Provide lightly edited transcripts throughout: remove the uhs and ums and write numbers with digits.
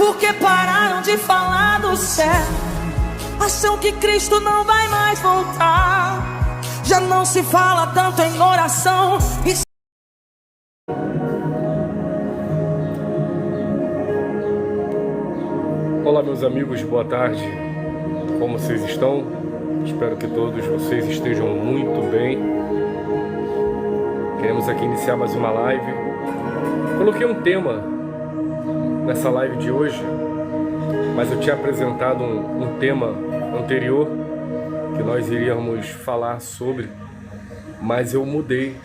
porque pararam de falar do céu. Acham que Cristo não vai mais voltar. Já não se fala tanto em oração. Olá, meus amigos, boa tarde. Como vocês estão? Espero que todos vocês estejam muito bem. Queremos aqui iniciar mais uma live. Coloquei um tema nessa live de hoje, mas eu tinha apresentado um tema anterior que nós iríamos falar sobre, mas eu mudei.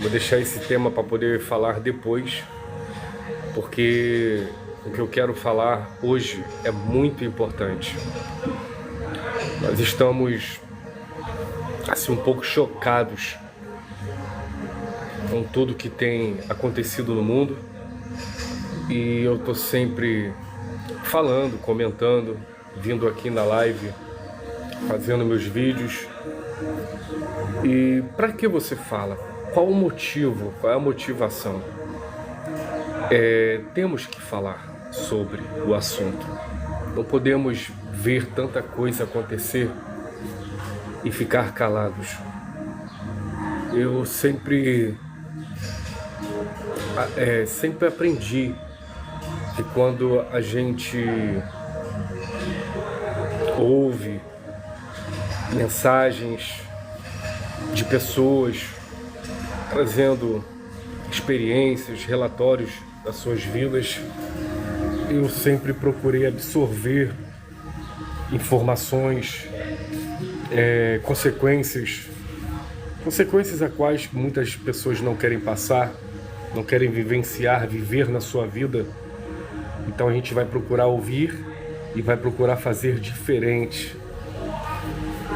Vou deixar esse tema para poder falar depois, porque o que eu quero falar hoje é muito importante. Nós estamos assim um pouco chocados com tudo que tem acontecido no mundo, e eu tô sempre falando, comentando, vindo aqui na live, fazendo meus vídeos. E para que você fala? Qual o motivo? Qual é a motivação? Temos que falar sobre o assunto. Não podemos ver tanta coisa acontecer e ficar calados. Eu sempre aprendi que quando a gente ouve mensagens de pessoas trazendo experiências, relatórios das suas vidas, eu sempre procurei absorver informações, consequências a quais muitas pessoas não querem passar, não querem vivenciar, viver na sua vida. Então a gente vai procurar ouvir e vai procurar fazer diferente.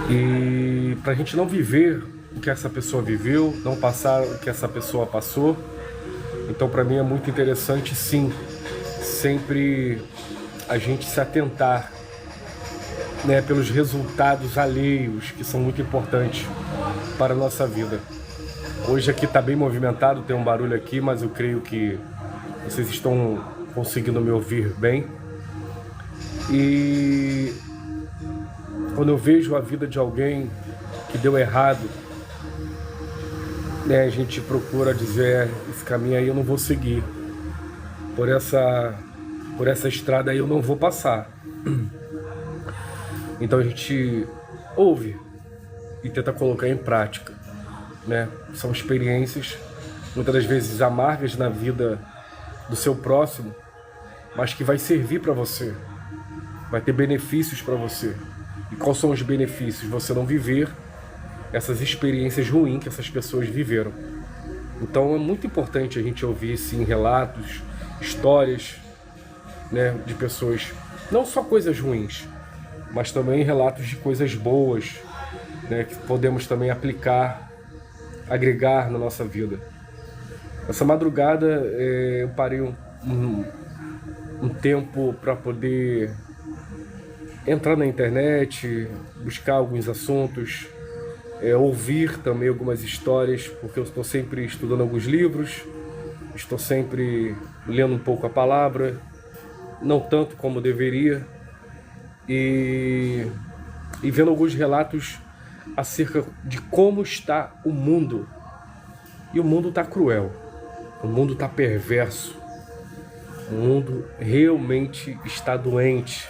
E para a gente não viver o que essa pessoa viveu, não passar o que essa pessoa passou. Então para mim é muito interessante, sim, sempre a gente se atentar, né, pelos resultados alheios, que são muito importantes para a nossa vida. Hoje aqui está bem movimentado, tem um barulho aqui, mas eu creio que vocês estão conseguindo me ouvir bem. E quando eu vejo a vida de alguém que deu errado, né, a gente procura dizer: esse caminho aí eu não vou seguir, por essa estrada aí eu não vou passar. Então a gente ouve e tenta colocar em prática, né? São experiências muitas das vezes amargas na vida do seu próximo, mas que vai servir para você, vai ter benefícios para você. E quais são os benefícios? Você não viver essas experiências ruins que essas pessoas viveram. Então é muito importante a gente ouvir, sim, relatos, histórias, né, de pessoas, não só coisas ruins, mas também relatos de coisas boas, né, que podemos também aplicar, agregar na nossa vida. Essa madrugada eu parei um tempo para poder entrar na internet, buscar alguns assuntos, ouvir também algumas histórias, porque eu estou sempre estudando alguns livros, estou sempre lendo um pouco a palavra, não tanto como deveria, e vendo alguns relatos acerca de como está o mundo. E o mundo está cruel, o mundo está perverso, o mundo realmente está doente.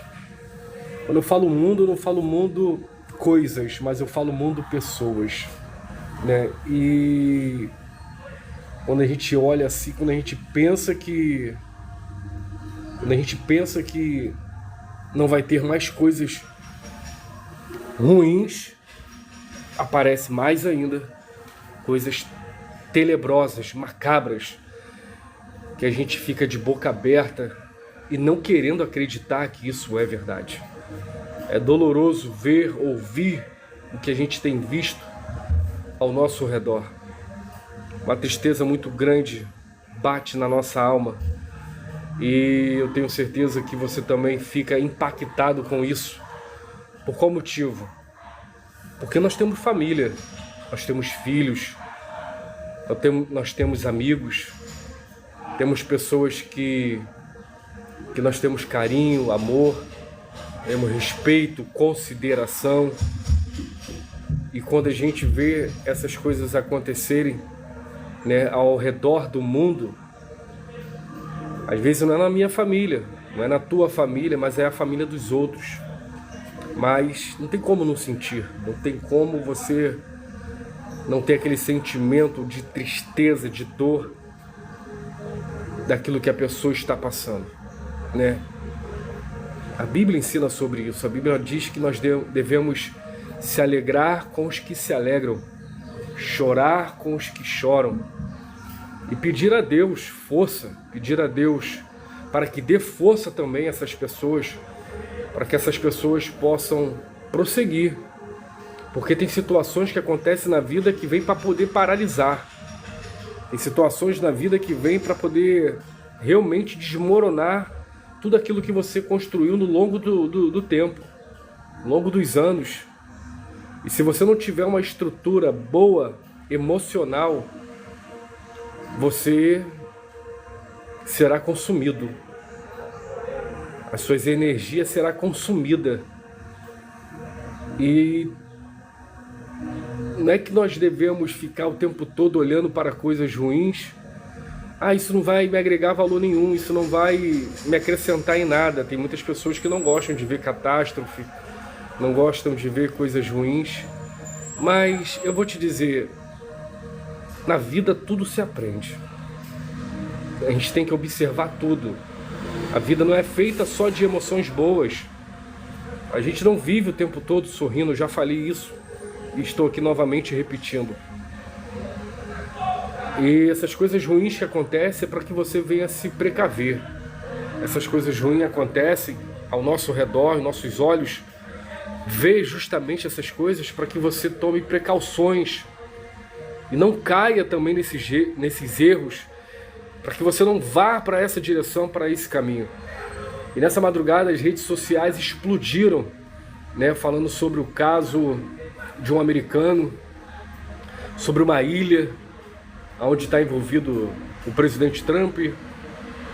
Quando eu falo mundo, eu não falo mundo coisas, mas eu falo mundo pessoas, né? E quando a gente olha assim, quando a gente pensa que não vai ter mais coisas ruins, aparece mais ainda coisas tenebrosas, macabras, que a gente fica de boca aberta e não querendo acreditar que isso é verdade. É doloroso ver, ouvir o que a gente tem visto ao nosso redor. Uma tristeza muito grande bate na nossa alma, e eu tenho certeza que você também fica impactado com isso. Por qual motivo? Porque nós temos família, nós temos filhos, nós temos amigos, temos pessoas que que nós temos carinho, amor, temos respeito, consideração. E quando a gente vê essas coisas acontecerem, né, ao redor do mundo, às vezes não é na minha família, não é na tua família, mas é a família dos outros. Mas não tem como não sentir, não tem como você não ter aquele sentimento de tristeza, de dor daquilo que a pessoa está passando, né? A Bíblia ensina sobre isso. A Bíblia diz que nós devemos se alegrar com os que se alegram, chorar com os que choram e pedir a Deus força, pedir a Deus para que dê força também a essas pessoas, para que essas pessoas possam prosseguir. Porque tem situações que acontecem na vida que vêm para poder paralisar. Tem situações na vida que vêm para poder realmente desmoronar tudo aquilo que você construiu no longo do tempo, no longo dos anos. E se você não tiver uma estrutura boa, emocional, você será consumido. As suas energias serão consumidas. E não é que nós devemos ficar o tempo todo olhando para coisas ruins. Isso não vai me agregar valor nenhum, isso não vai me acrescentar em nada. Tem muitas pessoas que não gostam de ver catástrofe, não gostam de ver coisas ruins. Mas eu vou te dizer, na vida tudo se aprende. A gente tem que observar tudo. A vida não é feita só de emoções boas. A gente não vive o tempo todo sorrindo, eu já falei isso. E estou aqui novamente repetindo. E essas coisas ruins que acontecem é para que você venha se precaver. Essas coisas ruins acontecem ao nosso redor, aos nossos olhos. Vê justamente essas coisas para que você tome precauções. E não caia também nesses erros. Para que você não vá para essa direção, para esse caminho. E nessa madrugada as redes sociais explodiram, né, falando sobre o caso de um americano, sobre uma ilha onde está envolvido o presidente Trump,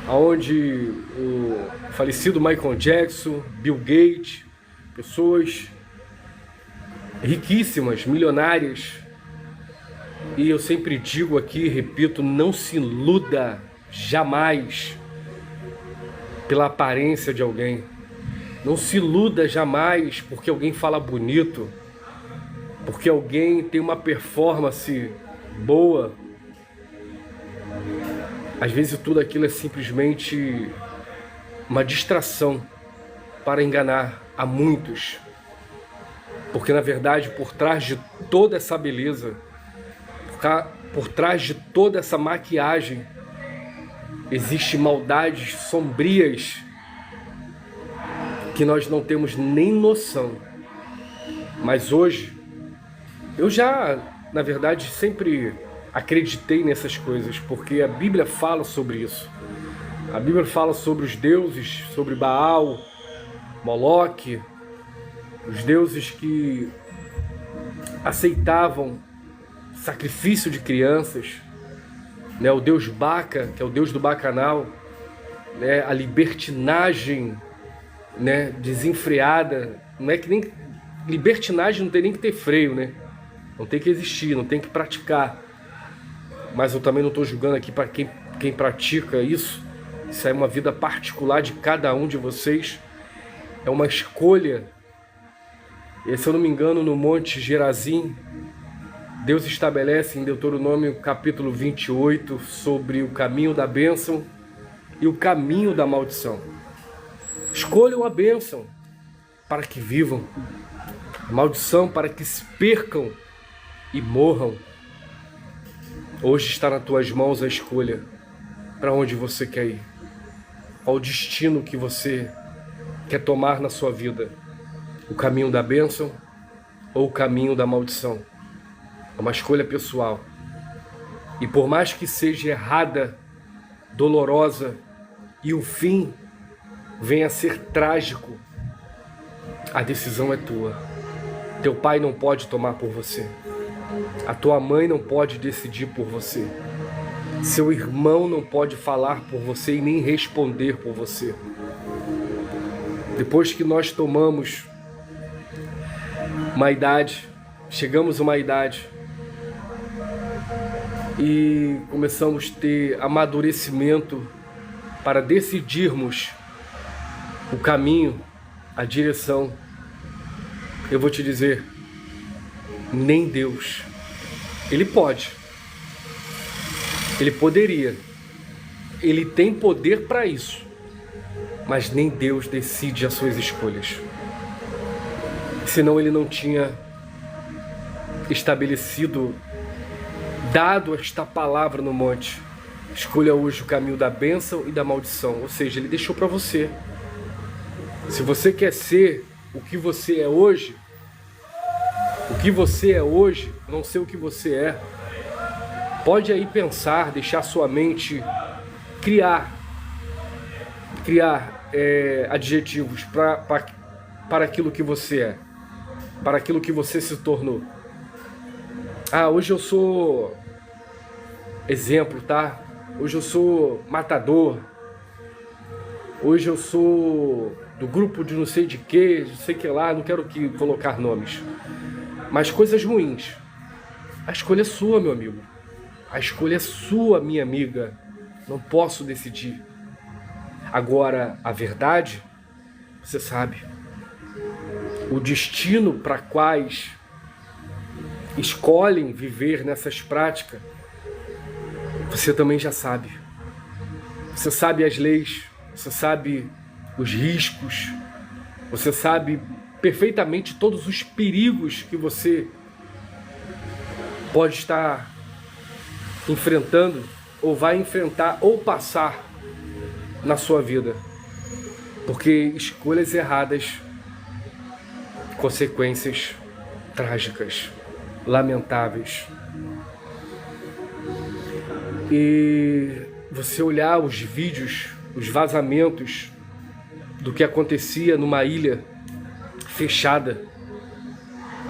onde o falecido Michael Jackson, Bill Gates, pessoas riquíssimas, milionárias. E eu sempre digo aqui, repito, não se iluda jamais pela aparência de alguém. Não se iluda jamais porque alguém fala bonito, porque alguém tem uma performance boa. Às vezes tudo aquilo é simplesmente uma distração para enganar a muitos. Porque na verdade, por trás de toda essa beleza, por trás de toda essa maquiagem, existem maldades sombrias que nós não temos nem noção. Mas hoje, eu já, na verdade, sempre acreditei nessas coisas, porque a Bíblia fala sobre isso. A Bíblia fala sobre os deuses, sobre Baal, Moloque, os deuses que aceitavam sacrifício de crianças, né? O deus Baca, que é o deus do bacanal, né? A libertinagem, né, desenfreada. Não é que nem libertinagem, não tem nem que ter freio, né? Não tem que existir, não tem que praticar. Mas eu também não estou julgando aqui para quem pratica isso. Isso é uma vida particular de cada um de vocês. É uma escolha. E, se eu não me engano, no Monte Gerazim, Deus estabelece em Deuteronômio capítulo 28 sobre o caminho da bênção e o caminho da maldição. Escolham a bênção para que vivam, a maldição para que se percam e morram. Hoje está nas tuas mãos a escolha para onde você quer ir, qual o destino que você quer tomar na sua vida, o caminho da bênção ou o caminho da maldição. É uma escolha pessoal. E por mais que seja errada, dolorosa e o fim venha a ser trágico, a decisão é tua. Teu pai não pode tomar por você. A tua mãe não pode decidir por você. Seu irmão não pode falar por você e nem responder por você. Depois que nós tomamos uma idade, chegamos a uma idade e começamos a ter amadurecimento para decidirmos o caminho, a direção, eu vou te dizer, nem Deus, Ele pode, Ele poderia, Ele tem poder para isso, mas nem Deus decide as suas escolhas. Senão Ele não tinha estabelecido, dado esta palavra no monte: escolha hoje o caminho da bênção e da maldição. Ou seja, Ele deixou para você. Se você quer ser o que você é hoje, não ser o que você é, pode aí pensar, deixar sua mente criar adjetivos para aquilo que você é, para aquilo que você se tornou. Ah, hoje eu sou exemplo, tá? Hoje eu sou matador. Hoje eu sou do grupo de não sei de que, não sei que lá, não quero colocar nomes. Mas coisas ruins. A escolha é sua, meu amigo. A escolha é sua, minha amiga. Não posso decidir. Agora, a verdade, você sabe. O destino para quais escolhem viver nessas práticas, você também já sabe. Você sabe as leis, você sabe os riscos, você sabe perfeitamente todos os perigos que você pode estar enfrentando, ou vai enfrentar, ou passar na sua vida. Porque escolhas erradas, consequências trágicas, lamentáveis. E você olhar os vídeos, os vazamentos do que acontecia numa ilha fechada,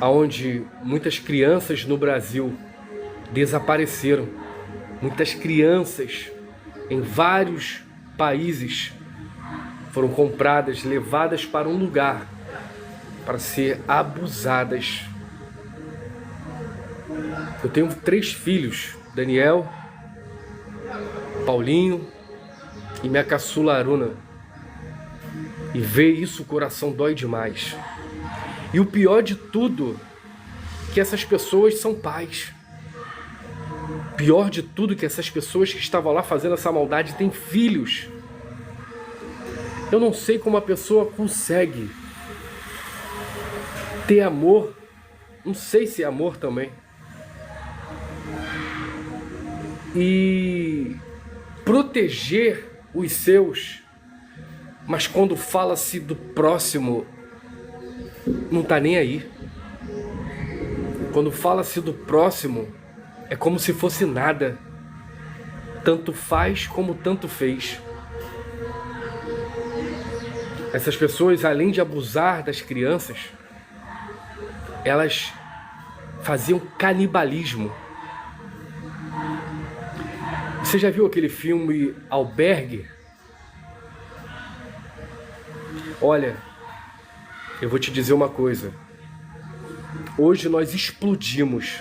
onde muitas crianças no Brasil desapareceram. Muitas crianças em vários países foram compradas, levadas para um lugar para ser abusadas. Eu tenho 3 filhos, Daniel, Paulinho e minha caçula Aruna. E ver isso, o coração dói demais. E o pior de tudo, que essas pessoas são pais. Pior de tudo, que essas pessoas que estavam lá fazendo essa maldade têm filhos. Eu não sei como a pessoa consegue ter amor. Não sei se é amor também. E proteger os seus, mas quando fala-se do próximo, não tá nem aí. Quando fala-se do próximo, é como se fosse nada. Tanto faz como tanto fez. Essas pessoas, além de abusar das crianças, elas faziam canibalismo. Você já viu aquele filme Albergue? Olha, eu vou te dizer uma coisa. Hoje nós explodimos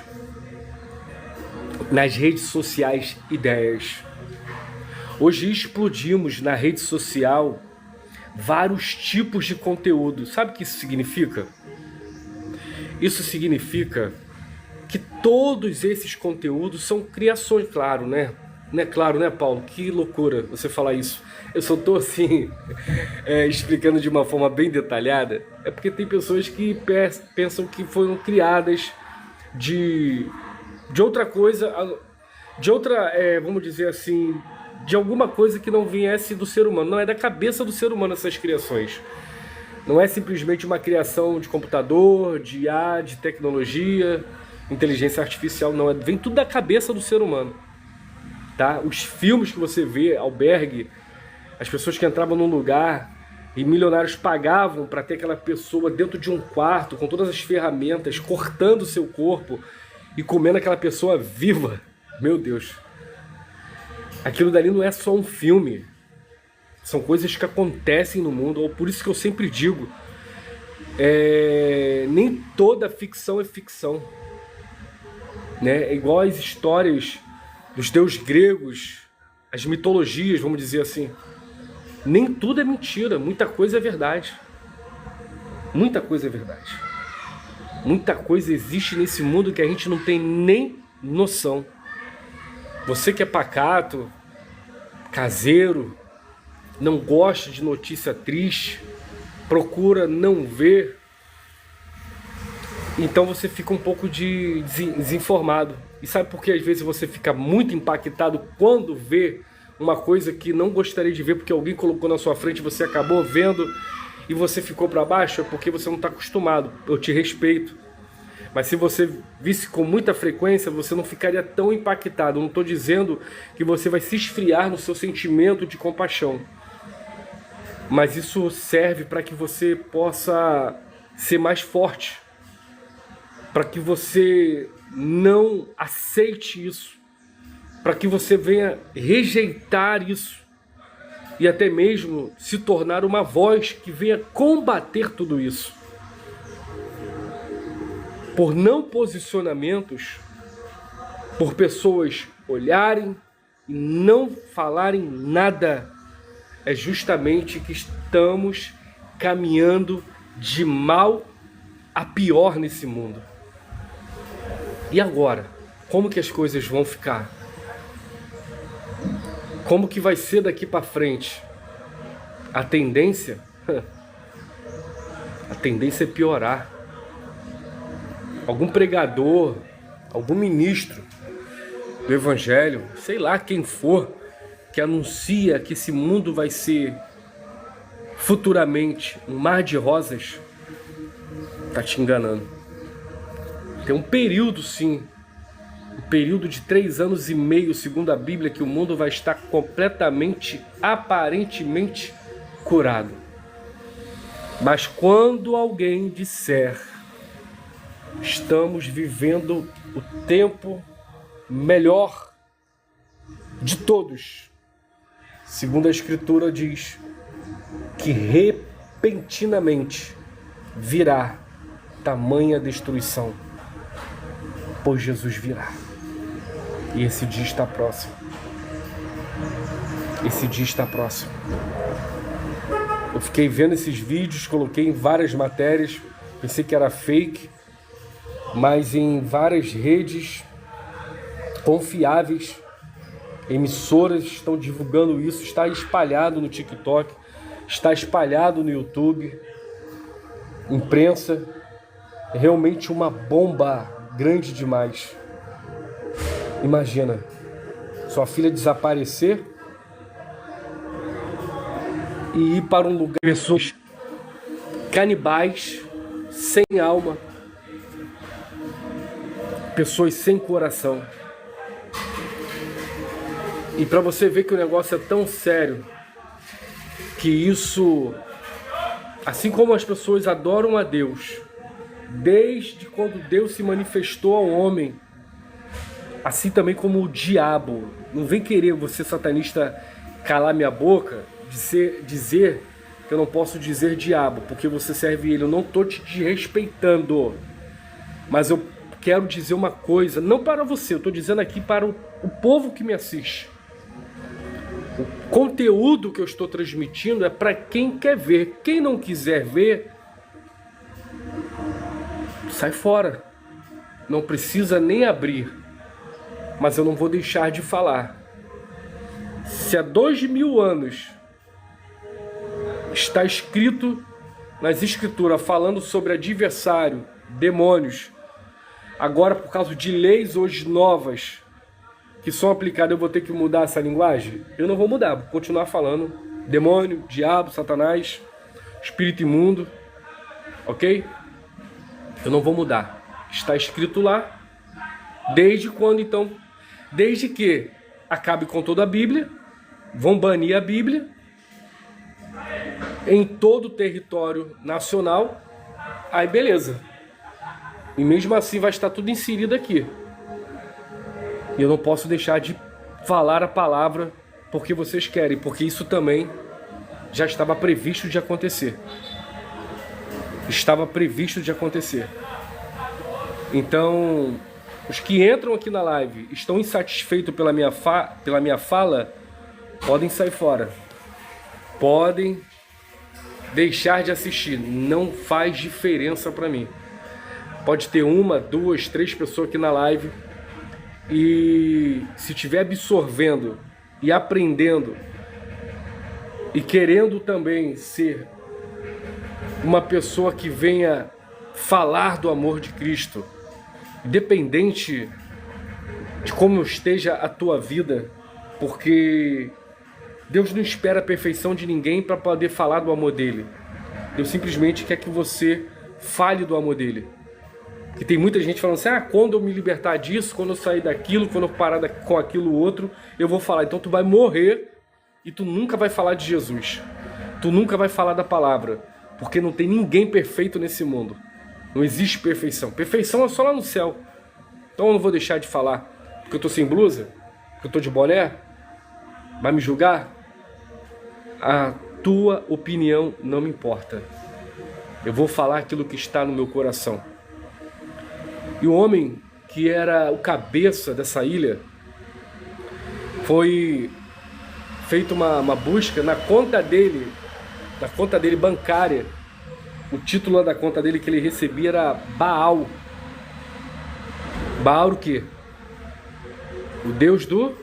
nas redes sociais ideias. Hoje explodimos na rede social vários tipos de conteúdo. Sabe o que isso significa? Isso significa que todos esses conteúdos são criações, claro, né? Não é claro, né, Paulo? Que loucura você falar isso. Eu só tô assim, explicando de uma forma bem detalhada. É porque tem pessoas que pensam que foram criadas de outra coisa, de outra, vamos dizer assim, de alguma coisa que não viesse do ser humano. Não, é da cabeça do ser humano essas criações. Não é simplesmente uma criação de computador, de IA, de tecnologia, inteligência artificial, não. Vem tudo da cabeça do ser humano. Tá? Os filmes que você vê, Albergue, as pessoas que entravam num lugar e milionários pagavam para ter aquela pessoa dentro de um quarto, com todas as ferramentas, cortando o seu corpo e comendo aquela pessoa viva. Meu Deus. Aquilo dali não é só um filme. São coisas que acontecem no mundo, ou por isso que eu sempre digo, nem toda ficção é ficção, né? É igual as histórias dos deuses gregos, as mitologias, vamos dizer assim. Nem tudo é mentira, muita coisa é verdade. Muita coisa é verdade. Muita coisa existe nesse mundo que a gente não tem nem noção. Você que é pacato, caseiro, não gosta de notícia triste, procura não ver, então você fica um pouco desinformado. E sabe por que às vezes você fica muito impactado quando vê uma coisa que não gostaria de ver porque alguém colocou na sua frente, você acabou vendo e você ficou para baixo? É porque você não está acostumado. Eu te respeito, mas se você visse com muita frequência, você não ficaria tão impactado. Eu não estou dizendo que você vai se esfriar no seu sentimento de compaixão, mas isso serve para que você possa ser mais forte, para que você não aceite isso, para que você venha rejeitar isso e até mesmo se tornar uma voz que venha combater tudo isso. Por não posicionamentos, por pessoas olharem e não falarem nada, é justamente que estamos caminhando de mal a pior nesse mundo. E agora? Como que as coisas vão ficar? Como que vai ser daqui para frente? A tendência é piorar. Algum pregador, algum ministro do evangelho, sei lá quem for, que anuncia que esse mundo vai ser futuramente um mar de rosas, tá te enganando. Tem um período, sim, um período de 3 anos e meio, segundo a Bíblia, que o mundo vai estar completamente, aparentemente curado. Mas quando alguém disser: estamos vivendo o tempo melhor de todos, segundo a Escritura diz que repentinamente virá tamanha destruição, pois Jesus virá. E esse dia está próximo. Esse dia está próximo. Eu fiquei vendo esses vídeos, coloquei em várias matérias, pensei que era fake, mas em várias redes confiáveis, emissoras estão divulgando isso, está espalhado no TikTok, está espalhado no YouTube, imprensa, é realmente uma bomba grande demais. Imagina, sua filha desaparecer e ir para um lugar, pessoas canibais, sem alma, pessoas sem coração. E para você ver que o negócio é tão sério, que isso, assim como as pessoas adoram a Deus, desde quando Deus se manifestou ao homem, assim também como o diabo. Não vem querer você, satanista, calar minha boca, dizer que eu não posso dizer diabo, porque você serve ele. Eu não estou te desrespeitando, mas eu quero dizer uma coisa, não para você, eu estou dizendo aqui para o povo que me assiste. O conteúdo que eu estou transmitindo é para quem quer ver. Quem não quiser ver, sai fora. Não precisa nem abrir. Mas eu não vou deixar de falar. Se há 2000 anos está escrito nas escrituras falando sobre adversário, demônios, agora por causa de leis hoje novas que são aplicadas, eu vou ter que mudar essa linguagem? Eu não vou mudar, vou continuar falando demônio, diabo, satanás, espírito imundo, ok? Eu não vou mudar. Está escrito lá. Desde quando então? Desde que acabe com toda a Bíblia, vão banir a Bíblia em todo o território nacional, aí beleza. E mesmo assim vai estar tudo inserido aqui. E eu não posso deixar de falar a palavra porque vocês querem, porque isso também já estava previsto de acontecer. Estava previsto de acontecer. Então, os que entram aqui na live estão insatisfeitos pela minha fala, podem sair fora. Podem deixar de assistir. Não faz diferença para mim. Pode ter 1, 2, 3 pessoas aqui na live. E se estiver absorvendo e aprendendo e querendo também ser uma pessoa que venha falar do amor de Cristo, independente de como esteja a tua vida, porque Deus não espera a perfeição de ninguém para poder falar do amor dele. Deus simplesmente quer que você fale do amor dele. Que tem muita gente falando assim, quando eu me libertar disso, quando eu sair daquilo, quando eu parar com aquilo outro, eu vou falar. Então tu vai morrer e tu nunca vai falar de Jesus. Tu nunca vai falar da palavra, porque não tem ninguém perfeito nesse mundo. Não existe perfeição. Perfeição é só lá no céu. Então eu não vou deixar de falar porque eu tô sem blusa, porque eu tô de boné. Vai me julgar? A tua opinião não me importa. Eu vou falar aquilo que está no meu coração. E o homem que era o cabeça dessa ilha, foi feita uma busca na conta dele bancária. O título da conta dele que ele recebia era Baal. Baal o quê? O deus do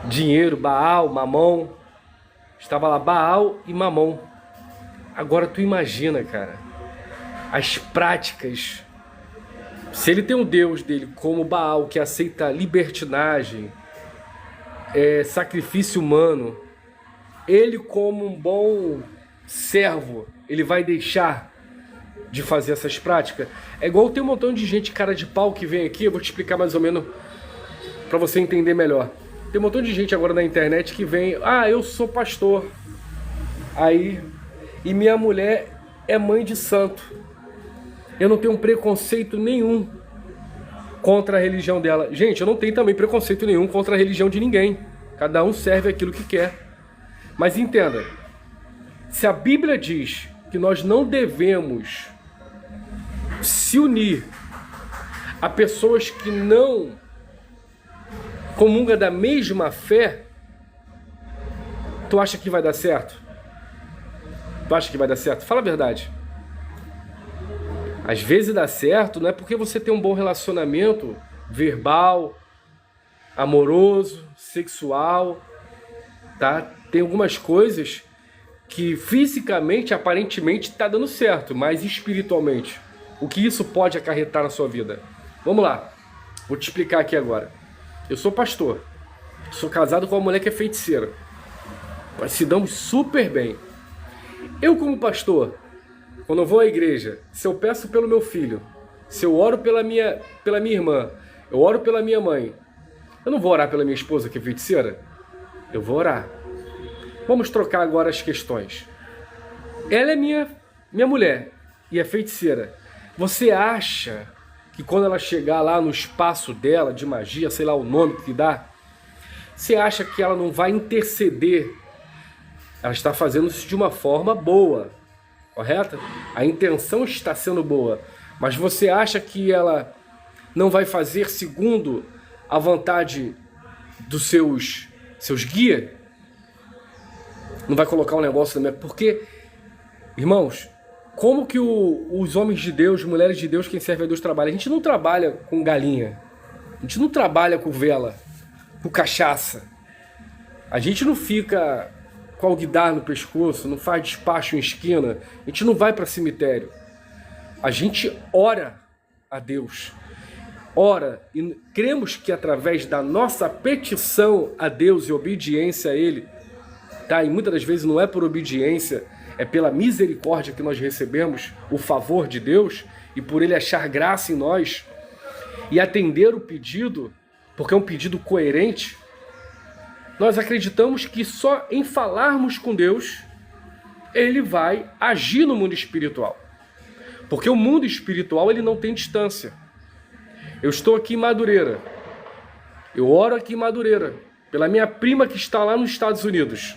dinheiro, Baal, Mamon. Estava lá Baal e Mamon. Agora tu imagina, cara, as práticas. Se ele tem um deus dele como Baal, que aceita libertinagem, sacrifício humano, ele como um bom servo, ele vai deixar de fazer essas práticas? É igual tem um montão de gente cara de pau que vem aqui, eu vou te explicar mais ou menos para você entender melhor. Tem um montão de gente agora na internet que vem, eu sou pastor, e minha mulher é mãe de santo. Eu não tenho preconceito nenhum contra a religião dela. Gente, eu não tenho também preconceito nenhum contra a religião de ninguém. Cada um serve aquilo que quer. Mas entenda, se a Bíblia diz que nós não devemos se unir a pessoas que não comungam da mesma fé, tu acha que vai dar certo? Tu acha que vai dar certo? Fala a verdade. Às vezes dá certo, não é porque você tem um bom relacionamento verbal, amoroso, sexual, tá? Tem algumas coisas que fisicamente, aparentemente, está dando certo, mas espiritualmente, o que isso pode acarretar na sua vida? Vamos lá, vou te explicar aqui agora. Eu sou pastor, sou casado com uma mulher que é feiticeira, nós se damos super bem. Eu como pastor, quando eu vou à igreja, se eu peço pelo meu filho, se eu oro pela minha irmã, eu oro pela minha mãe, eu não vou orar pela minha esposa que é feiticeira? Eu vou orar. Vamos trocar agora as questões. Ela é minha mulher e é feiticeira. Você acha que quando ela chegar lá no espaço dela, de magia, sei lá o nome que dá, você acha que ela não vai interceder? Ela está fazendo isso de uma forma boa, correta? A intenção está sendo boa, mas você acha que ela não vai fazer segundo a vontade dos seus guias? Não vai colocar um negócio na minha... Porque, irmãos, como que os homens de Deus, mulheres de Deus, quem serve a Deus trabalha? A gente não trabalha com galinha, a gente não trabalha com vela, com cachaça, a gente não fica com alguidar no pescoço, não faz despacho em esquina, a gente não vai para cemitério. A gente ora a Deus, ora e cremos que através da nossa petição a Deus e obediência a Ele, tá? E muitas das vezes não é por obediência, é pela misericórdia que nós recebemos o favor de Deus e por Ele achar graça em nós e atender o pedido, porque é um pedido coerente. Nós acreditamos que só em falarmos com Deus, Ele vai agir no mundo espiritual. Porque o mundo espiritual ele não tem distância. Eu estou aqui em Madureira. Eu oro aqui em Madureira pela minha prima que está lá nos Estados Unidos.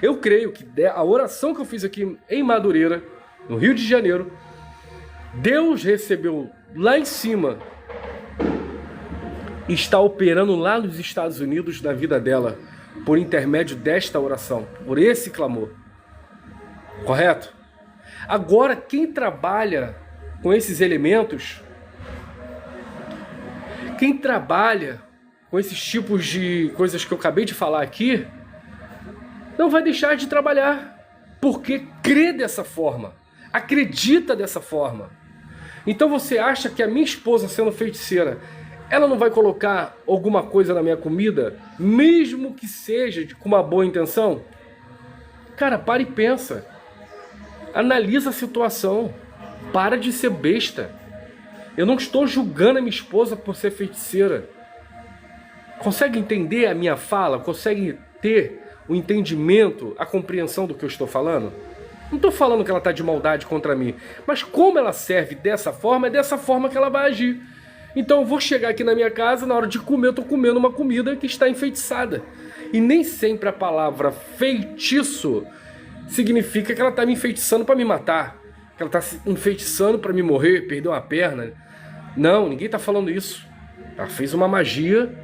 Eu creio que a oração que eu fiz aqui em Madureira, no Rio de Janeiro, Deus recebeu lá em cima e está operando lá nos Estados Unidos na vida dela, por intermédio desta oração, por esse clamor. Correto? Agora, quem trabalha com esses elementos, quem trabalha com esses tipos de coisas que eu acabei de falar aqui, não vai deixar de trabalhar, porque crê dessa forma, acredita dessa forma. Então você acha que a minha esposa, sendo feiticeira, ela não vai colocar alguma coisa na minha comida, mesmo que seja com uma boa intenção? Cara, para e pensa. Analisa a situação. Para de ser besta. Eu não estou julgando a minha esposa por ser feiticeira. Consegue entender a minha fala? Consegue ter o entendimento, a compreensão do que eu estou falando? Não estou falando que ela está de maldade contra mim, mas como ela serve dessa forma, é dessa forma que ela vai agir. Então eu vou chegar aqui na minha casa, na hora de comer, eu estou comendo uma comida que está enfeitiçada. E nem sempre a palavra feitiço significa que ela está me enfeitiçando para me matar, que ela está se enfeitiçando para me morrer, perder uma perna. Não, ninguém está falando isso. Ela fez uma magia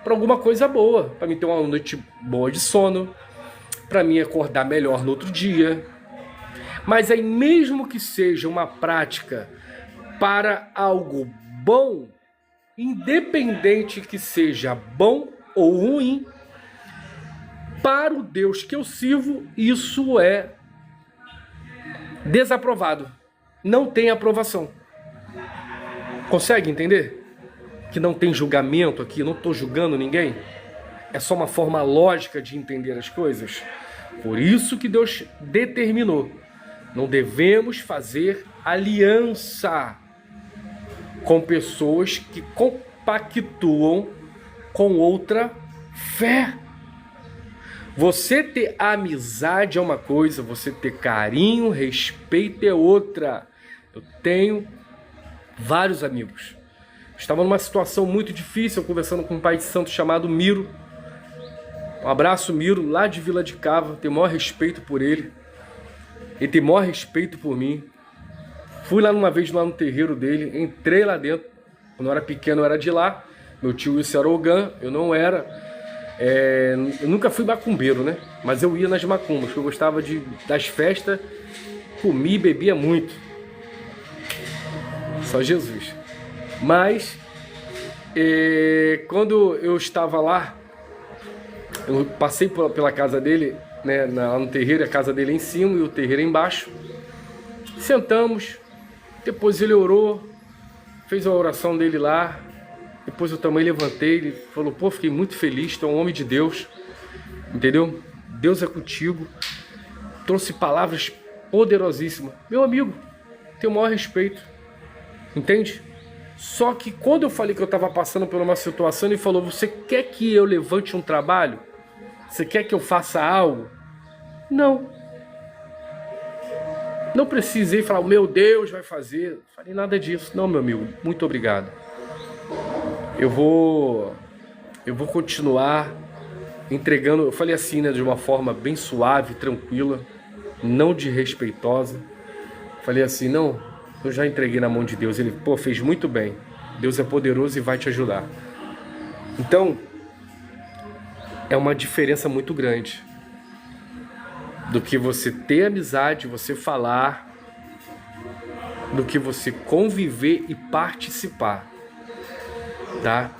para alguma coisa boa, para mim ter uma noite boa de sono, para mim acordar melhor no outro dia. Mas aí, mesmo que seja uma prática para algo bom, independente que seja bom ou ruim, para o Deus que eu sirvo, isso é desaprovado. Não tem aprovação. Consegue entender? Que não tem julgamento aqui, não estou julgando ninguém. É só uma forma lógica de entender as coisas. Por isso que Deus determinou. Não devemos fazer aliança com pessoas que compactuam com outra fé. Você ter amizade é uma coisa, você ter carinho, respeito é outra. Eu tenho vários amigos. Estava numa situação muito difícil, conversando com um pai de santo chamado Miro. Um abraço, Miro, lá de Vila de Cava. Tenho o maior respeito por ele. Ele tem o maior respeito por mim. Fui lá uma vez lá no terreiro dele, entrei lá dentro. Quando eu era pequeno eu era de lá. Meu tio Wilson era ogã, eu não era. Eu nunca fui macumbeiro, né? Mas eu ia nas macumbas, porque eu gostava das festas, comia e bebia muito. Só Jesus. Mas, quando eu estava lá, eu passei pela casa dele, né, lá no terreiro, a casa dele em cima e o terreiro embaixo. Sentamos, depois ele orou, fez a oração dele lá. Depois eu também levantei, ele falou, pô, fiquei muito feliz, tu é um homem de Deus, entendeu? Deus é contigo. Trouxe palavras poderosíssimas. Meu amigo, tenho o maior respeito, entende? Só que quando eu falei que eu estava passando por uma situação, ele falou, você quer que eu levante um trabalho? Você quer que eu faça algo? Não. Não precisei falar, meu Deus vai fazer. Não falei nada disso. Não, meu amigo, muito obrigado. Eu vou continuar entregando, eu falei assim, né, de uma forma bem suave, tranquila, não desrespeitosa. Falei assim, não, eu já entreguei na mão de Deus. Ele, pô, fez muito bem. Deus é poderoso e vai te ajudar. Então, é uma diferença muito grande do que você ter amizade, você falar, do que você conviver e participar. Tá?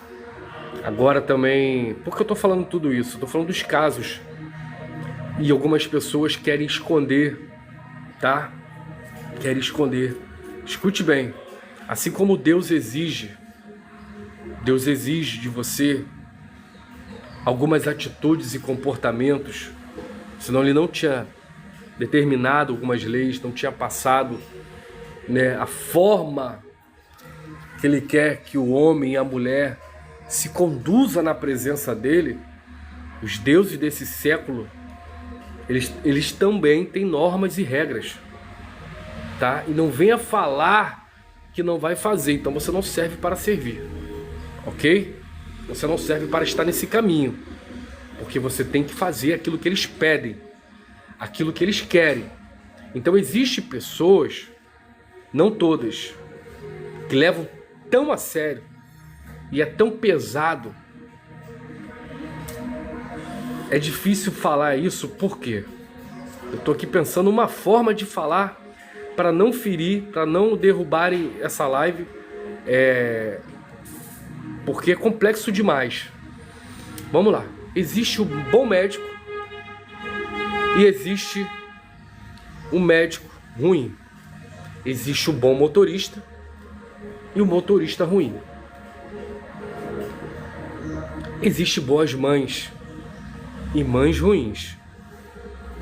Agora também, por que eu tô falando tudo isso? Eu tô falando dos casos e algumas pessoas querem esconder, tá? Querem esconder. Escute bem, assim como Deus exige de você algumas atitudes e comportamentos, senão Ele não tinha determinado algumas leis, não tinha passado, né, a forma que Ele quer que o homem e a mulher se conduza na presença dele. Os deuses desse século, eles também têm normas e regras, tá? E não venha falar que não vai fazer, então você não serve para servir, ok? Você não serve para estar nesse caminho, porque você tem que fazer aquilo que eles pedem. aquilo que eles querem. Então existem pessoas, não todas, que levam tão a sério e é tão pesado. É difícil falar isso, por quê? Eu tô aqui pensando uma forma de falar para não ferir, para não derrubarem essa live, porque é complexo demais. Vamos lá. Existe o bom médico e existe o médico ruim. Existe o bom motorista e o motorista ruim. Existe boas mães e mães ruins.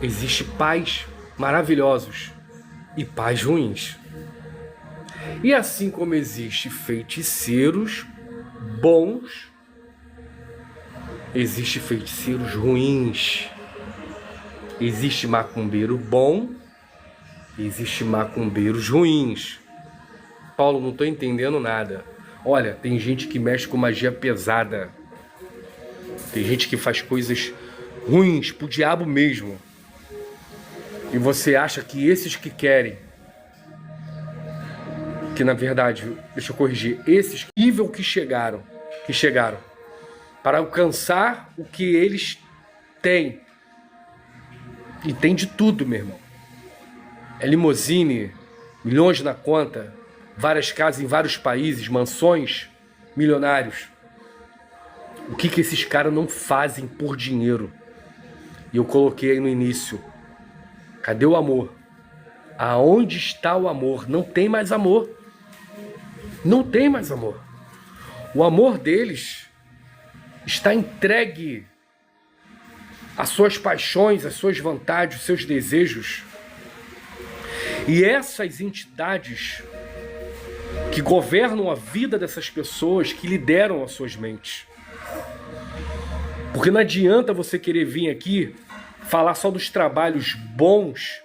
Existe pais maravilhosos e pais ruins. E assim como existe feiticeiros bons, existe feiticeiros ruins. Existe macumbeiro bom, existe macumbeiros ruins. Paulo, não estou entendendo nada. Olha, tem gente que mexe com magia pesada. Tem gente que faz coisas ruins pro diabo mesmo. E você acha que esses que querem, que na verdade, deixa eu corrigir, esses nível que chegaram para alcançar o que eles têm, e tem de tudo, meu irmão. É limousine, milhões na conta, várias casas em vários países, mansões, milionários. O que esses caras não fazem por dinheiro? E eu coloquei aí no início. Cadê o amor? Aonde está o amor? Não tem mais amor. Não tem mais amor. O amor deles está entregue às suas paixões, às suas vontades, aos seus desejos. E essas entidades que governam a vida dessas pessoas, que lideram as suas mentes. Porque não adianta você querer vir aqui falar só dos trabalhos bons,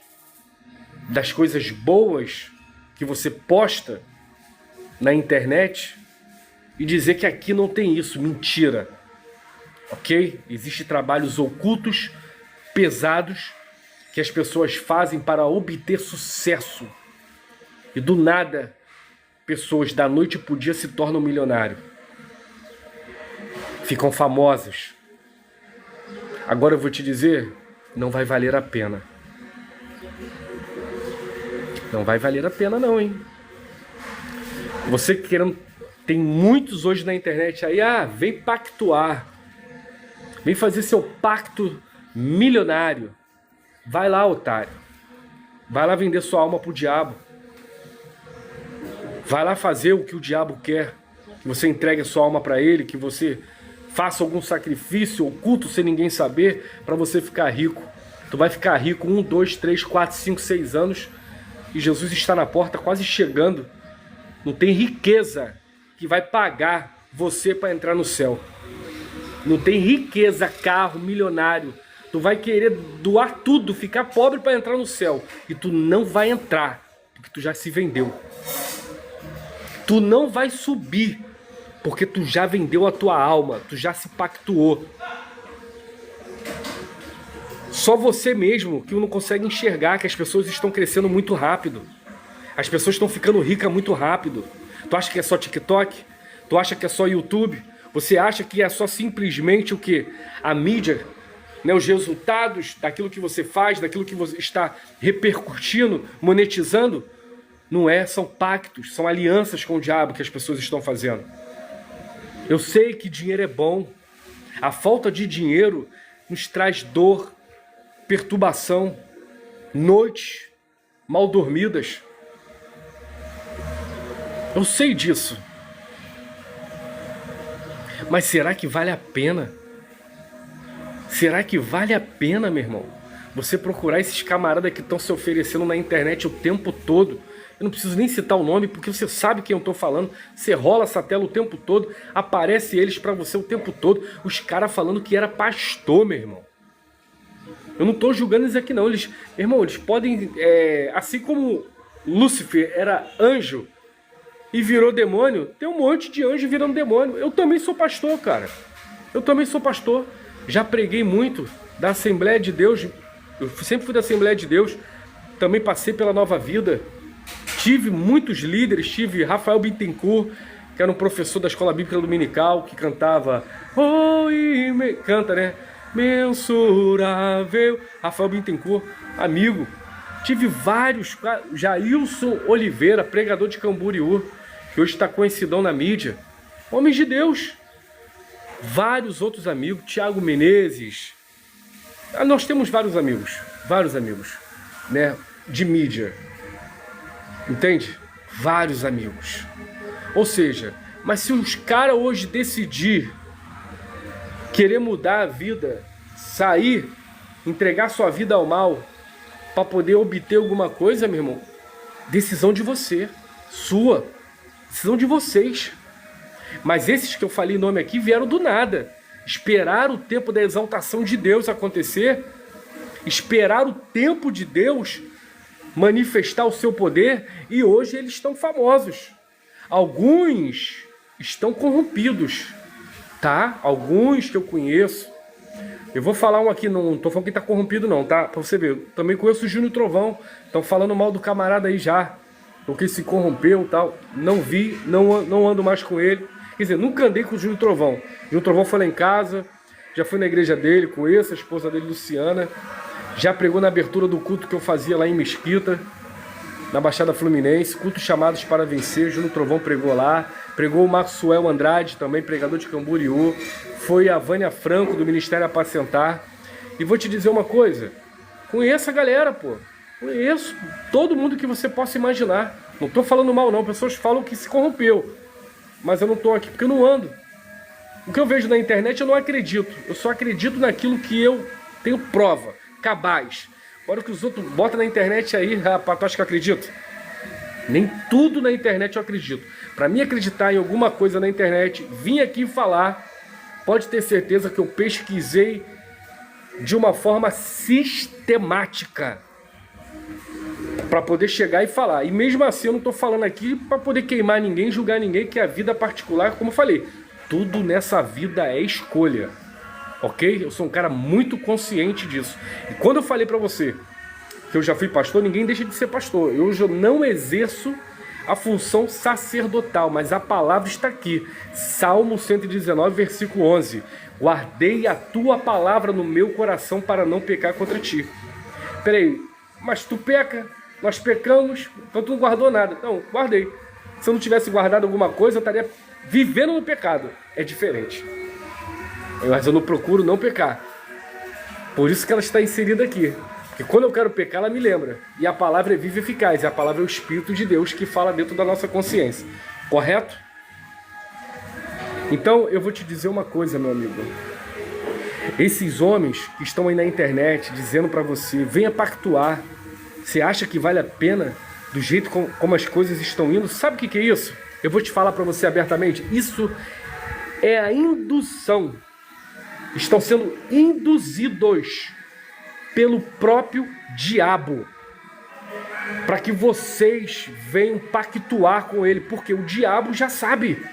das coisas boas que você posta na internet e dizer que aqui não tem isso. Mentira. Ok? Existem trabalhos ocultos, pesados, que as pessoas fazem para obter sucesso. E do nada, pessoas da noite pro dia se tornam milionários. Ficam famosas. Agora eu vou te dizer, não vai valer a pena. Não vai valer a pena não, hein? Você querendo... Tem muitos hoje na internet aí, vem pactuar. Vem fazer seu pacto milionário. Vai lá, otário. Vai lá vender sua alma pro diabo. Vai lá fazer o que o diabo quer. Que você entregue a sua alma para ele, que você faça algum sacrifício oculto sem ninguém saber, para você ficar rico. Tu vai ficar rico 1, 2, 3, 4, 5, 6 anos e Jesus está na porta quase chegando. Não tem riqueza que vai pagar você para entrar no céu. Não tem riqueza, carro, milionário. Tu vai querer doar tudo, ficar pobre para entrar no céu. E tu não vai entrar, porque tu já se vendeu. Tu não vai subir, porque tu já vendeu a tua alma, tu já se pactuou. Só você mesmo que não consegue enxergar que as pessoas estão crescendo muito rápido. As pessoas estão ficando ricas muito rápido. Tu acha que é só TikTok? Tu acha que é só YouTube? Você acha que é só simplesmente o quê? A mídia, né? Os resultados daquilo que você faz, daquilo que você está repercutindo, monetizando? Não é, são pactos, são alianças com o diabo que as pessoas estão fazendo. Eu sei que dinheiro é bom. A falta de dinheiro nos traz dor, perturbação, noites mal dormidas. Eu sei disso. Mas será que vale a pena? Será que vale a pena, meu irmão? Você procurar esses camaradas que estão se oferecendo na internet o tempo todo. Eu não preciso nem citar o nome, porque você sabe quem eu estou falando. Você rola essa tela o tempo todo, aparece eles para você o tempo todo. Os caras falando que era pastor, meu irmão. Eu não estou julgando eles aqui não. Eles, meu irmão, eles podem... assim como Lúcifer era anjo e virou demônio, tem um monte de anjo virando demônio. Eu também sou pastor, cara. Eu também sou pastor. Já preguei muito da Assembleia de Deus Eu sempre fui da Assembleia de Deus, também passei pela Nova Vida, tive muitos líderes, tive Rafael Bittencourt, que era um professor da Escola Bíblica Dominical, que cantava, canta, né? Mensurável, Rafael Bittencourt, amigo. Tive vários, Jailson Oliveira, pregador de Camboriú, que hoje está conhecidão na mídia. Homens de Deus. Vários outros amigos, Tiago Menezes. Nós temos vários amigos, né, de mídia. Entende? Vários amigos. Ou seja, mas se os caras hoje decidir querer mudar a vida, sair, entregar sua vida ao mal, para poder obter alguma coisa, meu irmão, decisão de você, sua, decisão de vocês. Mas esses que eu falei nome aqui vieram do nada. Esperaram o tempo da exaltação de Deus acontecer, esperaram o tempo de Deus manifestar o seu poder, e hoje eles estão famosos. Alguns estão corrompidos, tá? Alguns que eu conheço. Eu vou falar um aqui, não tô falando que tá corrompido não, tá? Pra você ver, eu também conheço o Júnior Trovão. Estão falando mal do camarada aí já, porque se corrompeu e tal. Não vi, não ando mais com ele. Quer dizer, nunca andei com o Júnior Trovão. O Júnior Trovão foi lá em casa, já fui na igreja dele, conheço a esposa dele, Luciana. Já pregou na abertura do culto que eu fazia lá em Mesquita, na Baixada Fluminense, cultos chamados para vencer. Júnior Trovão pregou lá. Pregou o Maxwell Andrade, também pregador de Camboriú. Foi a Vânia Franco, do Ministério Apacentar. E vou te dizer uma coisa, conheço a galera, pô. Conheço todo mundo que você possa imaginar. Não tô falando mal não, pessoas falam que se corrompeu. Mas eu não tô aqui porque eu não ando. O que eu vejo na internet eu não acredito. Eu só acredito naquilo que eu tenho prova, cabaz. Agora que os outros botam na internet aí, rapaz, tu acha que eu acredito? Nem tudo na internet eu acredito. Para mim acreditar em alguma coisa na internet, vim aqui falar, pode ter certeza que eu pesquisei de uma forma sistemática para poder chegar e falar. E mesmo assim eu não estou falando aqui para poder queimar ninguém, julgar ninguém, que a vida particular, como eu falei, tudo nessa vida é escolha. Ok? Eu sou um cara muito consciente disso. E quando eu falei para você que eu já fui pastor, ninguém deixa de ser pastor. Hoje eu não exerço a função sacerdotal, mas a palavra está aqui. Salmo 119, versículo 11. Guardei a tua palavra no meu coração para não pecar contra ti. Peraí, mas tu peca, nós pecamos, então tu não guardou nada. Não, guardei. Se eu não tivesse guardado alguma coisa, eu estaria vivendo no pecado. É diferente. Mas eu não procuro não pecar. Por isso que ela está inserida aqui. Porque quando eu quero pecar, ela me lembra. E a palavra é viva e eficaz. E a palavra é o Espírito de Deus que fala dentro da nossa consciência. Correto? Então, eu vou te dizer uma coisa, meu amigo. Esses homens que estão aí na internet dizendo para você, venha pactuar. Você acha que vale a pena do jeito como as coisas estão indo? Sabe o que é isso? Eu vou te falar para você abertamente. Isso é a indução. Estão sendo induzidos pelo próprio diabo para que vocês venham pactuar com ele, porque o diabo já sabe.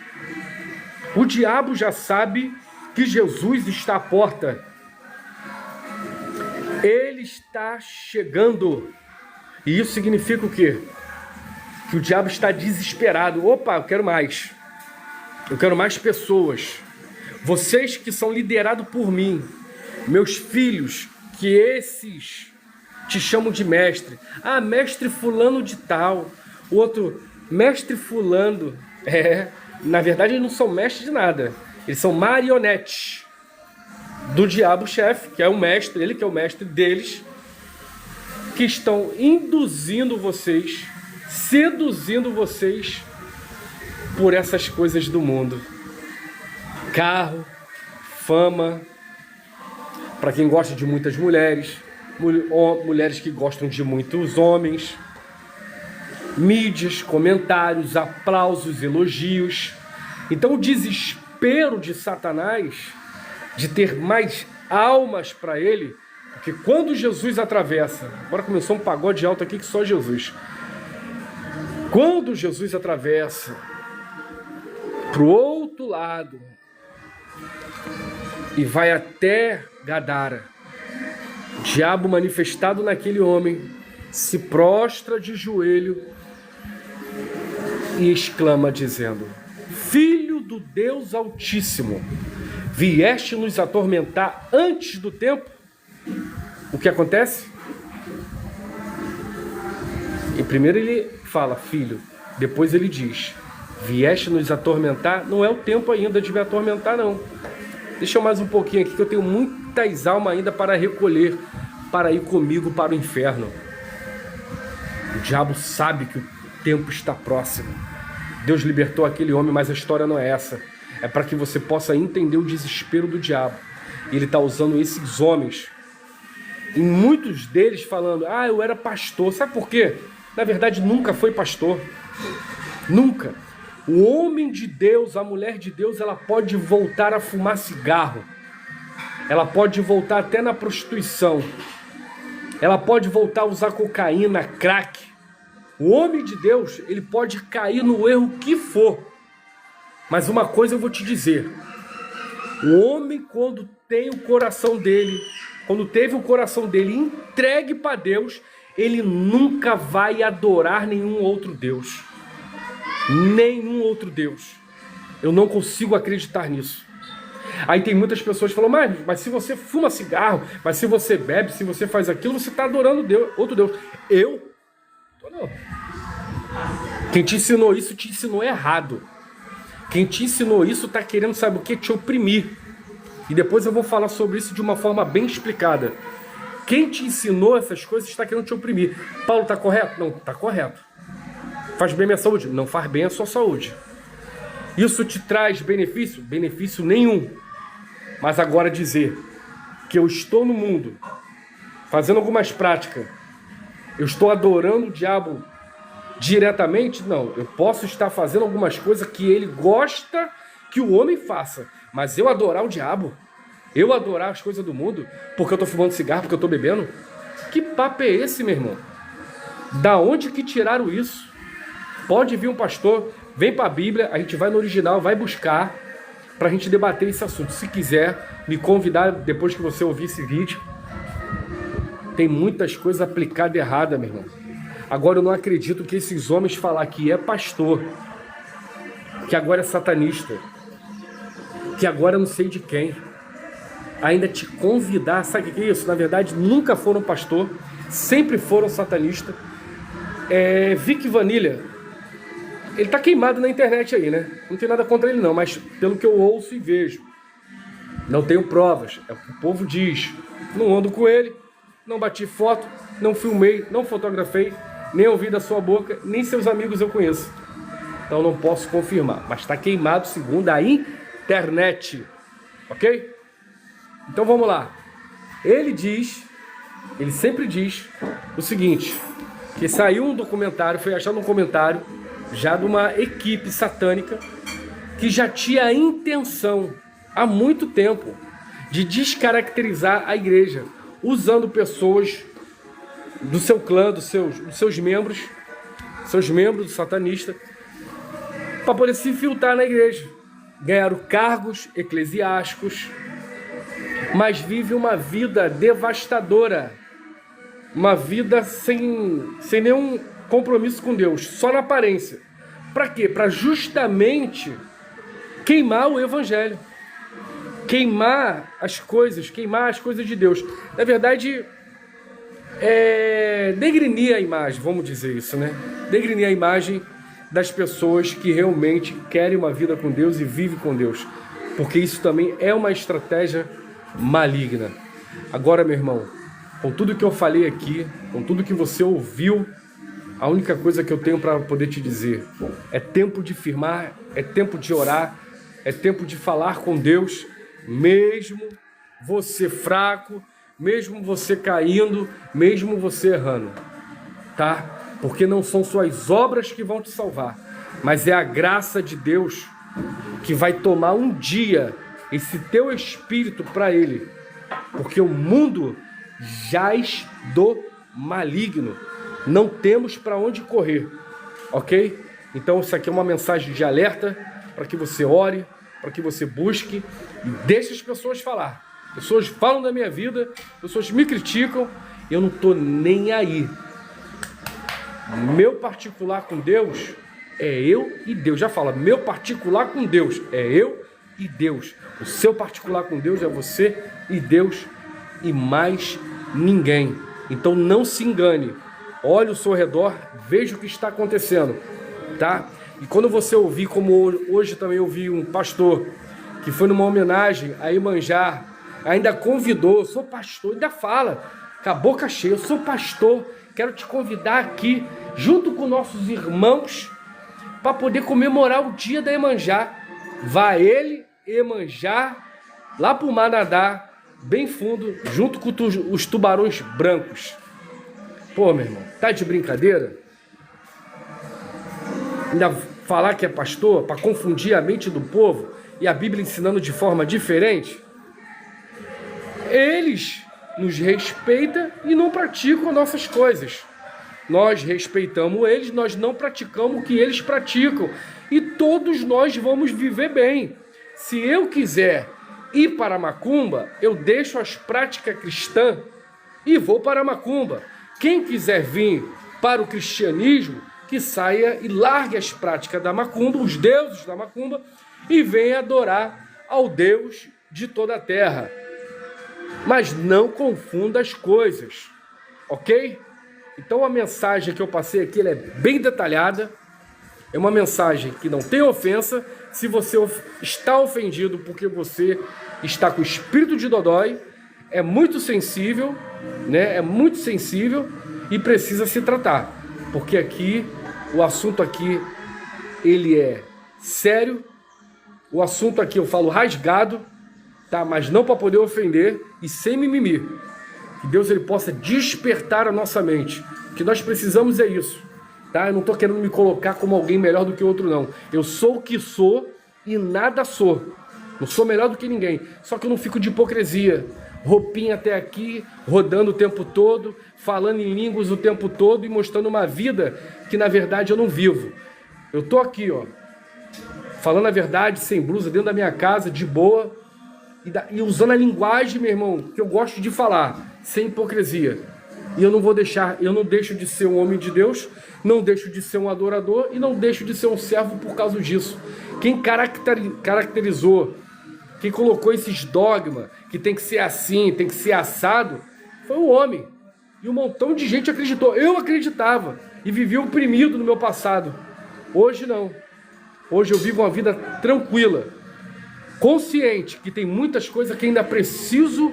O diabo já sabe que Jesus está à porta. Ele está chegando. E isso significa o quê? Que o diabo está desesperado. Opa, eu quero mais. Eu quero mais pessoas. Vocês que são liderados por mim, meus filhos, que esses te chamam de mestre. Ah, mestre fulano de tal. O outro, mestre fulano. Na verdade eles não são mestres de nada. Eles são marionetes do diabo chefe, que é o mestre, ele que é o mestre deles, que estão induzindo vocês, seduzindo vocês por essas coisas do mundo. Carro, fama, para quem gosta de muitas mulheres, mulheres que gostam de muitos homens, mídias, comentários, aplausos, elogios. Então o desespero de Satanás de ter mais almas para ele, porque quando Jesus atravessa, agora começou um pagode alto aqui que só Jesus. Quando Jesus atravessa para o outro lado e vai até Gadara, O diabo manifestado naquele homem se prostra de joelho e exclama dizendo: Filho do Deus Altíssimo, vieste nos atormentar antes do tempo? O que acontece? E primeiro ele fala, filho, depois ele diz, vieste nos atormentar? Não é o tempo ainda de me atormentar, não. Deixa eu mais um pouquinho aqui, que eu tenho muitas almas ainda para recolher, para ir comigo para o inferno. O diabo sabe que o tempo está próximo. Deus libertou aquele homem, mas a história não é essa. É para que você possa entender o desespero do diabo. E ele está usando esses homens, e muitos deles falando, eu era pastor. Sabe por quê? Na verdade, nunca foi pastor. Nunca. O homem de Deus, a mulher de Deus, ela pode voltar a fumar cigarro. Ela pode voltar até na prostituição. Ela pode voltar a usar cocaína, crack. O homem de Deus, ele pode cair no erro que for. Mas uma coisa eu vou te dizer. O homem, quando tem o coração dele, quando teve o coração dele entregue para Deus, ele nunca vai adorar nenhum outro Deus. Nenhum outro Deus. Eu não consigo acreditar nisso. Aí tem muitas pessoas que falam, mas se você fuma cigarro, mas se você bebe, se você faz aquilo, você está adorando Deus, outro Deus. Eu? Não. Quem te ensinou isso, te ensinou errado. Quem te ensinou isso está querendo, sabe o que? Te oprimir. E depois eu vou falar sobre isso de uma forma bem explicada. Quem te ensinou essas coisas está querendo te oprimir. Paulo, está correto? Não, está correto. Faz bem a minha saúde? Não faz bem a sua saúde. Isso te traz benefício? Benefício nenhum. Mas agora dizer que eu estou no mundo, fazendo algumas práticas, eu estou adorando o diabo diretamente? Não. Eu posso estar fazendo algumas coisas que ele gosta que o homem faça. Mas eu adorar o diabo? Eu adorar as coisas do mundo? Porque eu estou fumando cigarro, porque eu estou bebendo? Que papo é esse, meu irmão? Da onde que tiraram isso? Pode vir um pastor, vem para a Bíblia, a gente vai no original, vai buscar, para a gente debater esse assunto. Se quiser me convidar depois que você ouvir esse vídeo, tem muitas coisas aplicadas erradas, meu irmão. Agora eu não acredito que esses homens falar que é pastor, que agora é satanista, que agora eu não sei de quem, ainda te convidar, sabe o que é isso? Na verdade, nunca foram pastor, sempre foram satanistas. Vic Vanilha, ele tá queimado na internet aí, né? Não tem nada contra ele não, mas pelo que eu ouço e vejo, não tenho provas, é o que o povo diz. Não ando com ele, não bati foto, não filmei, não fotografei, nem ouvi da sua boca, nem seus amigos eu conheço. Então não posso confirmar, mas tá queimado segundo a internet, ok? Então vamos lá. Ele sempre diz o seguinte, que saiu um documentário, foi achado um comentário já de uma equipe satânica que já tinha a intenção há muito tempo de descaracterizar a igreja, usando pessoas do seu clã, dos seus membros do satanista, para poder se infiltrar na igreja. Ganharam cargos eclesiásticos, mas vive uma vida devastadora, uma vida sem nenhum compromisso com Deus, só na aparência. Para quê? Para justamente queimar o evangelho, queimar as coisas de Deus. Na verdade, degrinir a imagem, vamos dizer isso, né? Degrinir a imagem das pessoas que realmente querem uma vida com Deus e vivem com Deus, porque isso também é uma estratégia maligna. Agora, meu irmão, com tudo que eu falei aqui, com tudo que você ouviu, a única coisa que eu tenho para poder te dizer é tempo de firmar, é tempo de orar, é tempo de falar com Deus, mesmo você fraco, mesmo você caindo, mesmo você errando, tá? Porque não são suas obras que vão te salvar, mas é a graça de Deus que vai tomar um dia esse teu espírito para Ele, porque o mundo jaz do maligno, não temos para onde correr, ok? Então isso aqui é uma mensagem de alerta para que você ore, para que você busque e deixe as pessoas falar. Pessoas falam da minha vida, pessoas me criticam, eu não tô nem aí. Meu particular com Deus é eu e Deus. Já fala, meu particular com Deus é eu e Deus. O seu particular com Deus é você e Deus e mais ninguém. Então não se engane. Olhe ao seu redor, veja o que está acontecendo, tá? E quando você ouvir, como hoje também ouvi um pastor que foi numa homenagem a Iemanjá, ainda convidou, sou pastor, ainda fala, com a boca cheia, eu sou pastor, quero te convidar aqui, junto com nossos irmãos, para poder comemorar o dia da Iemanjá. Vai ele, Iemanjá, lá para o mar nadar, bem fundo, junto com os tubarões brancos. Pô, meu irmão, tá de brincadeira? Ainda falar que é pastor para confundir a mente do povo e a Bíblia ensinando de forma diferente? Eles nos respeitam e não praticam nossas coisas. Nós respeitamos eles, nós não praticamos o que eles praticam. E todos nós vamos viver bem. Se eu quiser ir para a macumba, eu deixo as práticas cristãs e vou para a macumba. Quem quiser vir para o cristianismo, que saia e largue as práticas da macumba, os deuses da macumba, e venha adorar ao Deus de toda a terra. Mas não confunda as coisas, ok? Então a mensagem que eu passei aqui, ela é bem detalhada, é uma mensagem que não tem ofensa. Se você está ofendido porque você está com o espírito de dodói, é muito sensível, né? É muito sensível e precisa se tratar, porque aqui, o assunto aqui, ele é sério, o assunto aqui eu falo rasgado, tá? Mas não para poder ofender e sem mimimi. Que Deus ele possa despertar a nossa mente. O que nós precisamos é isso, tá? Eu não estou querendo me colocar como alguém melhor do que outro, não. Eu sou o que sou e nada sou. Não sou melhor do que ninguém. Só que eu não fico de hipocrisia. Roupinha até aqui, rodando o tempo todo, falando em línguas o tempo todo e mostrando uma vida que na verdade eu não vivo. Eu tô aqui, ó, falando a verdade, sem blusa, dentro da minha casa, de boa, e usando a linguagem, meu irmão, que eu gosto de falar, sem hipocrisia. E eu não vou deixar, eu não deixo de ser um homem de Deus, não deixo de ser um adorador e não deixo de ser um servo por causa disso. Quem caracterizou, quem colocou esses dogmas, que tem que ser assim, tem que ser assado, foi o homem. E um montão de gente acreditou. Eu acreditava e vivi oprimido no meu passado. Hoje não. Hoje eu vivo uma vida tranquila, consciente que tem muitas coisas que ainda preciso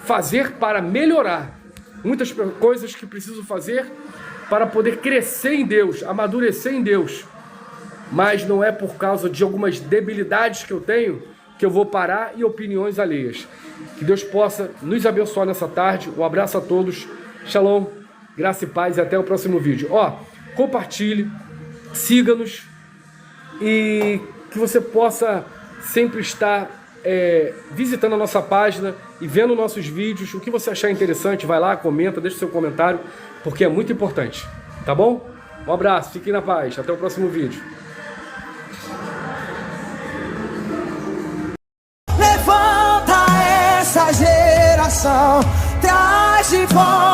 fazer para melhorar. Muitas coisas que preciso fazer para poder crescer em Deus, amadurecer em Deus. Mas não é por causa de algumas debilidades que eu tenho que eu vou parar e opiniões alheias. Que Deus possa nos abençoar nessa tarde. Um abraço a todos. Shalom, graça e paz e até o próximo vídeo. Ó, compartilhe, siga-nos e que você possa sempre estar visitando a nossa página e vendo nossos vídeos. O que você achar interessante, vai lá, comenta, deixa o seu comentário, porque é muito importante. Tá bom? Um abraço, fiquem na paz. Até o próximo vídeo. Levanta essa geração, traz de volta